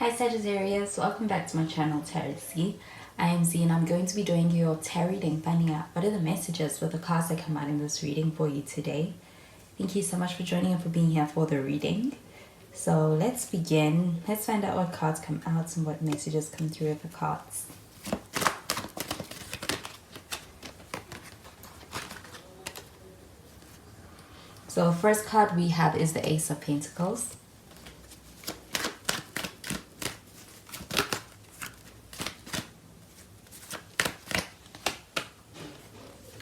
Hi Sagittarius, welcome back to my channel Tarot Z. I am Z and I'm going to be doing your tarot reading, finding out what are the messages with the cards that come out in this reading for you today. Thank you so much for joining and for being here for the reading. So let's begin. Let's find out what cards come out and what messages come through with the cards. So the first card we have is the Ace of Pentacles.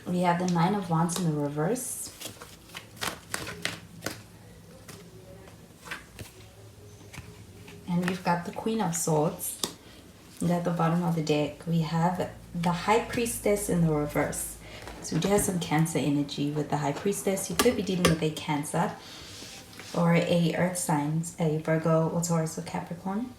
We have the Nine of Wands in the reverse. And we've got the Queen of Swords. And at the bottom of the deck, we have the High Priestess in the reverse. So we do have some Cancer energy with the High Priestess. You could be dealing with a Cancer or a Earth sign, a Virgo or Taurus or Capricorn.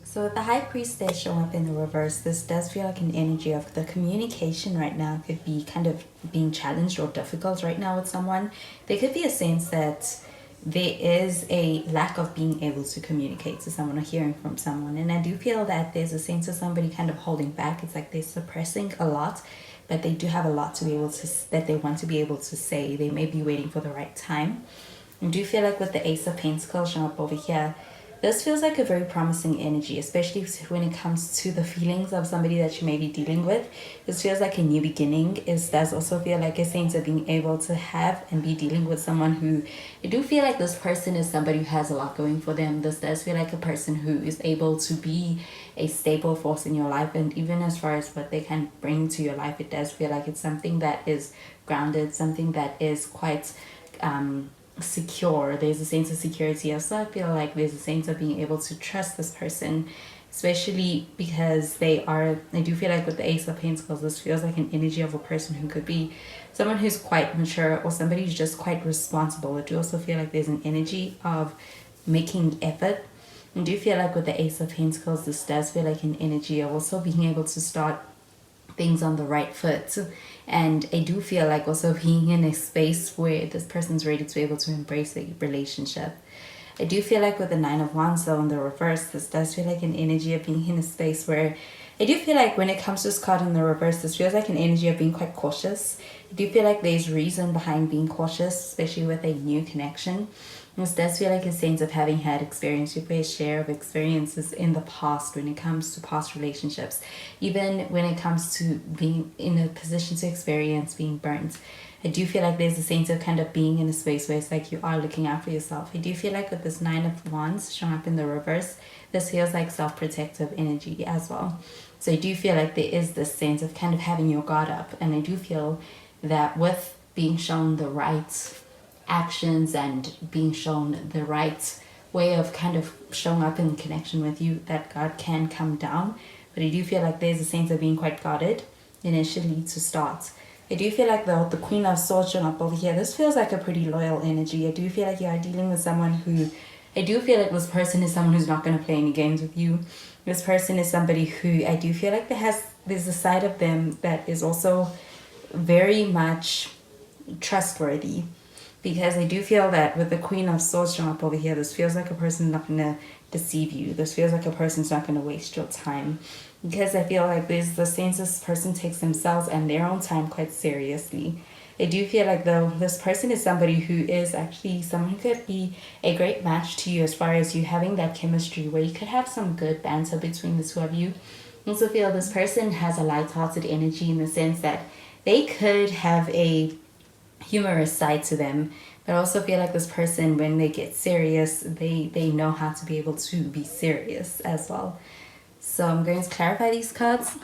So with the High Priestess showing up in the reverse, this does feel like an energy of the communication right now could be kind of being challenged or difficult right now with someone. There could be a sense that there is a lack of being able to communicate to someone or hearing from someone. And I do feel that there's a sense of somebody kind of holding back. It's like they're suppressing a lot, but they do have a lot to be able to, that they want to be able to say. They may be waiting for the right time. I do feel like with the Ace of Pentacles showing up over here, this feels like a very promising energy, especially when it comes to the feelings of somebody that you may be dealing with. This feels like a new beginning. It does also feel like a sense of being able to have and be dealing with someone who, I do feel like this person is somebody who has a lot going for them. This does feel like a person who is able to be a stable force in your life. And even as far as what they can bring to your life, it does feel like it's something that is grounded, something that is quite secure. There's a sense of security. Also, I feel like there's a sense of being able to trust this person, especially because I do feel like with the Ace of Pentacles, this feels like an energy of a person who could be someone who's quite mature or somebody who's just quite responsible. I do also feel like there's an energy of making effort. I do feel like with the Ace of Pentacles, this does feel like an energy of also being able to start things on the right foot. And I do feel like also being in a space where this person's ready to be able to embrace a relationship. I do feel like with the Nine of Wands though in the reverse, this does feel like an energy of being in a space where I do feel like when it comes to this card in the reverse, this feels like an energy of being quite cautious. I do feel like there's reason behind being cautious, especially with a new connection. This does feel like a sense of having had experience. Your fair share of experiences in the past when it comes to past relationships. Even when it comes to being in a position to experience being burnt. I do feel like there's a sense of kind of being in a space where it's like you are looking out for yourself. I do feel like with this Nine of Wands showing up in the reverse, this feels like self-protective energy as well. So I do feel like there is this sense of kind of having your guard up. And I do feel that with being shown the right actions and being shown the right way of kind of showing up in connection with you, that guard can come down. But I do feel like there's a sense of being quite guarded initially to start. I do feel like the Queen of Swords showing up over here, this feels like a pretty loyal energy. I do feel like you are dealing with someone who, I do feel like this person is someone who's not going to play any games with you. This person is somebody who I do feel like there's a side of them that is also very much trustworthy. Because I do feel that with the Queen of Swords showing up over here, this feels like a person's not going to deceive you. This feels like a person's not going to waste your time. Because I feel like there's the sense this person takes themselves and their own time quite seriously. I do feel like though this person is somebody who is actually someone who could be a great match to you as far as you having that chemistry where you could have some good banter between the two of you. I also feel this person has a light-hearted energy in the sense that they could have a humorous side to them, but I also feel like this person, when they get serious, they know how to be able to be serious as well. So I'm going to clarify these cards.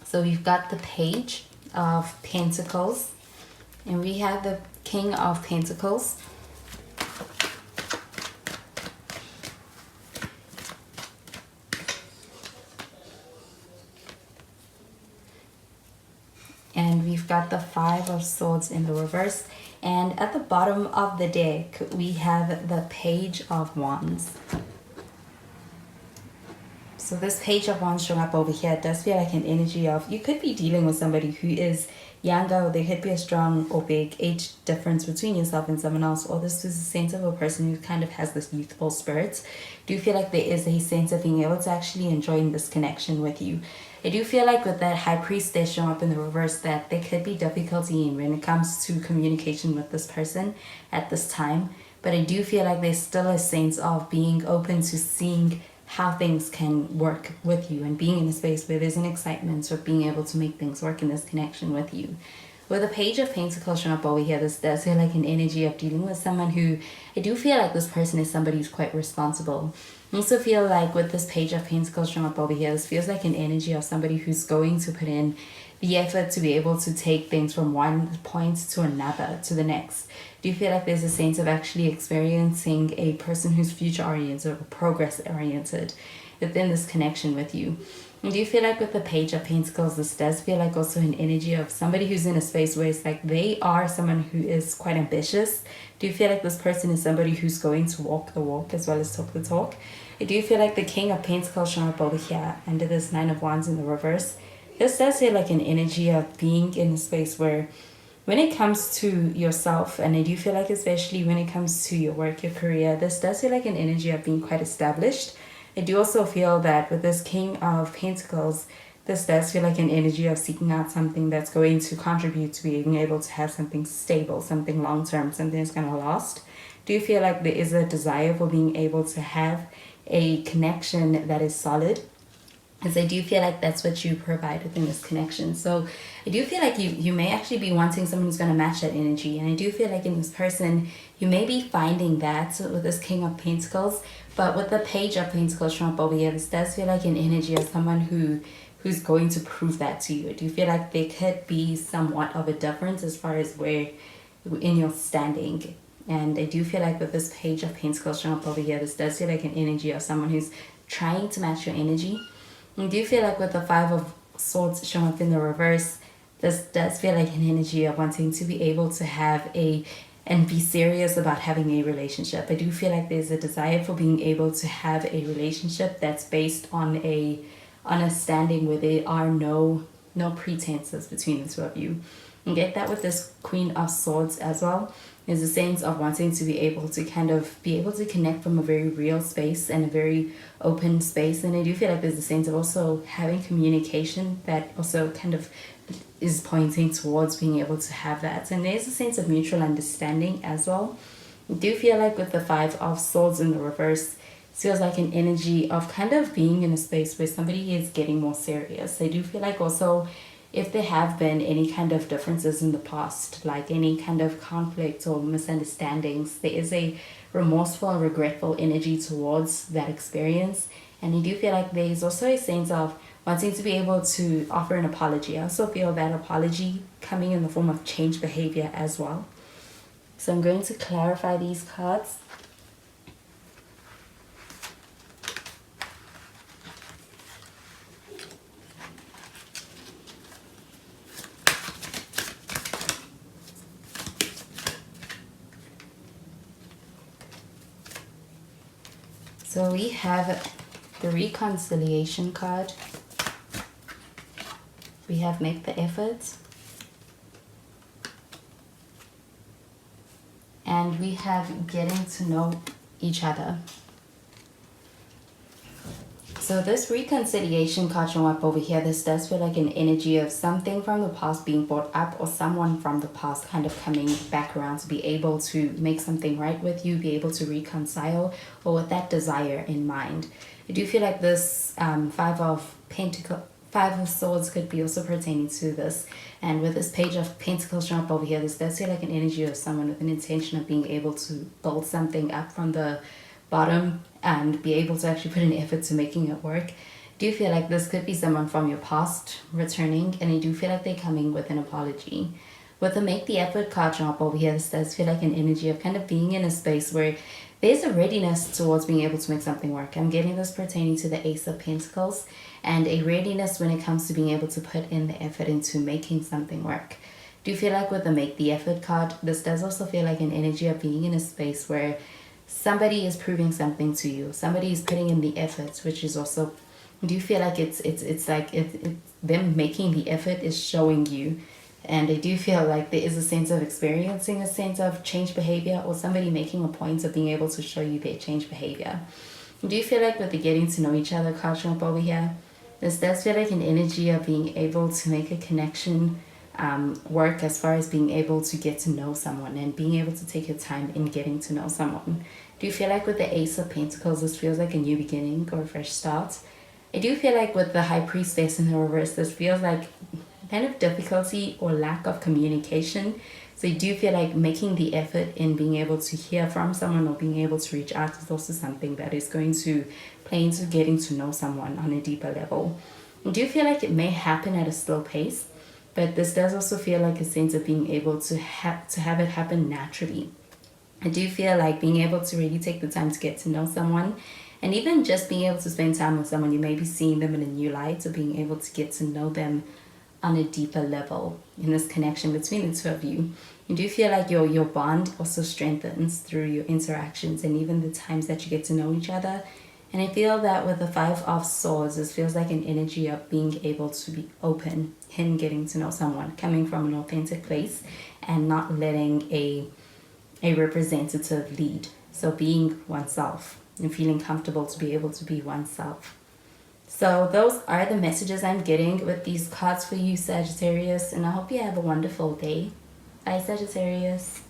So we've got the Page of Pentacles and we have the King of Pentacles. And we've got the Five of Swords in the reverse. And at the bottom of the deck, we have the Page of Wands. So this page of wands showing up over here does feel like an energy of you could be dealing with somebody who is younger, or there could be a strong or big age difference between yourself and someone else, or this is a sense of a person who kind of has this youthful spirit. Do you feel like there is a sense of being able to actually enjoy this connection with you? I do feel like with that high priestess showing up in the reverse that there could be difficulty when it comes to communication with this person at this time, but I do feel like there's still a sense of being open to seeing how things can work with you and being in a space where there's an excitement of being able to make things work in this connection with you. With the page of pentacles showing up over here, this does feel like an energy of dealing with someone who, I do feel like this person is somebody who's quite responsible. I also feel like with this page of pentacles showing up over here, this feels like an energy of somebody who's going to put in the effort to be able to take things from one point to another, to the next. Do you feel like there's a sense of actually experiencing a person who's future oriented or progress oriented within this connection with you? And do you feel like with the page of pentacles, this does feel like also an energy of somebody who's in a space where it's like they are someone who is quite ambitious? Do you feel like this person is somebody who's going to walk the walk as well as talk the talk? I do feel like the king of pentacles showing up over here under this nine of wands in the reverse, this does feel like an energy of being in a space where when it comes to yourself, and I do feel like especially when it comes to your work, your career, this does feel like an energy of being quite established. I do also feel that with this king of pentacles, this does feel like an energy of seeking out something that's going to contribute to being able to have something stable, something long-term, something that's going to last. Do you feel like there is a desire for being able to have a connection that is solid? Because I do feel like that's what you provide within this connection. So I do feel like you may actually be wanting someone who's going to match that energy. And I do feel like in this person, you may be finding that with this king of pentacles. But with the page of pentacles showing up over here, this does feel like an energy of someone who's going to prove that to you. I do feel like there could be somewhat of a difference as far as where in your standing. And I do feel like with this page of pentacles showing up over here, this does feel like an energy of someone who's trying to match your energy. And do you feel like with the five of swords showing up in the reverse, this does feel like an energy of wanting to be able to have and be serious about having a relationship. I do feel like there's a desire for being able to have a relationship that's based on a standing where there are no pretenses between the two of you. And get that with this queen of swords as well. There's a sense of wanting to be able to connect from a very real space and a very open space. And I do feel like there's a sense of also having communication that also kind of is pointing towards being able to have that. And there's a sense of mutual understanding as well. I do feel like with the five of swords in the reverse, it feels like an energy of kind of being in a space where somebody is getting more serious. I do feel like also if there have been any kind of differences in the past, like any kind of conflict or misunderstandings, there is a remorseful and regretful energy towards that experience. And I do feel like there's also a sense of wanting to be able to offer an apology. I also feel that apology coming in the form of change behavior as well. So I'm going to clarify these cards. So we have the reconciliation card. We have make the effort. And we have getting to know each other. So this reconciliation card showing up over here, this does feel like an energy of something from the past being brought up, or someone from the past kind of coming back around to be able to make something right with you, be able to reconcile, or with that desire in mind. I do feel like this five of swords could be also pertaining to this. And with this page of pentacles showing up over here, this does feel like an energy of someone with an intention of being able to build something up from the bottom and be able to actually put an effort to making it work. Do you feel like this could be someone from your past returning, and I do feel like they're coming with an apology. With the make the effort card showing up over here, this does feel like an energy of kind of being in a space where there's a readiness towards being able to make something work. I'm getting this pertaining to the Ace of Pentacles, and a readiness when it comes to being able to put in the effort into making something work. Do you feel like with the make the effort card, this does also feel like an energy of being in a space where somebody is proving something to you. Somebody is putting in the effort, which is also Do you feel like it's like them making the effort is showing you, and I do feel like there is a sense of experiencing a sense of change behavior, or somebody making a point of being able to show you their change behavior. Do you feel like with the getting to know each other card show up over here, this does feel like an energy of being able to make a connection work, as far as being able to get to know someone and being able to take your time in getting to know someone. Do you feel like with the Ace of Pentacles, this feels like a new beginning or a fresh start? I do feel like with the High Priestess in the reverse, this feels like kind of difficulty or lack of communication. So I do feel like making the effort in being able to hear from someone or being able to reach out is also something that is going to play into getting to know someone on a deeper level. I do feel like it may happen at a slow pace, but this does also feel like a sense of being able to have it happen naturally. I do feel like being able to really take the time to get to know someone, and even just being able to spend time with someone, you may be seeing them in a new light, or being able to get to know them on a deeper level in this connection between the two of you. You do feel like your bond also strengthens through your interactions and even the times that you get to know each other. And I feel that with the Five of Swords, this feels like an energy of being able to be open in getting to know someone, coming from an authentic place and not letting a representative lead. So being oneself and feeling comfortable to be able to be oneself. So those are the messages I'm getting with these cards for you, Sagittarius, and I hope you have a wonderful day. Bye, Sagittarius.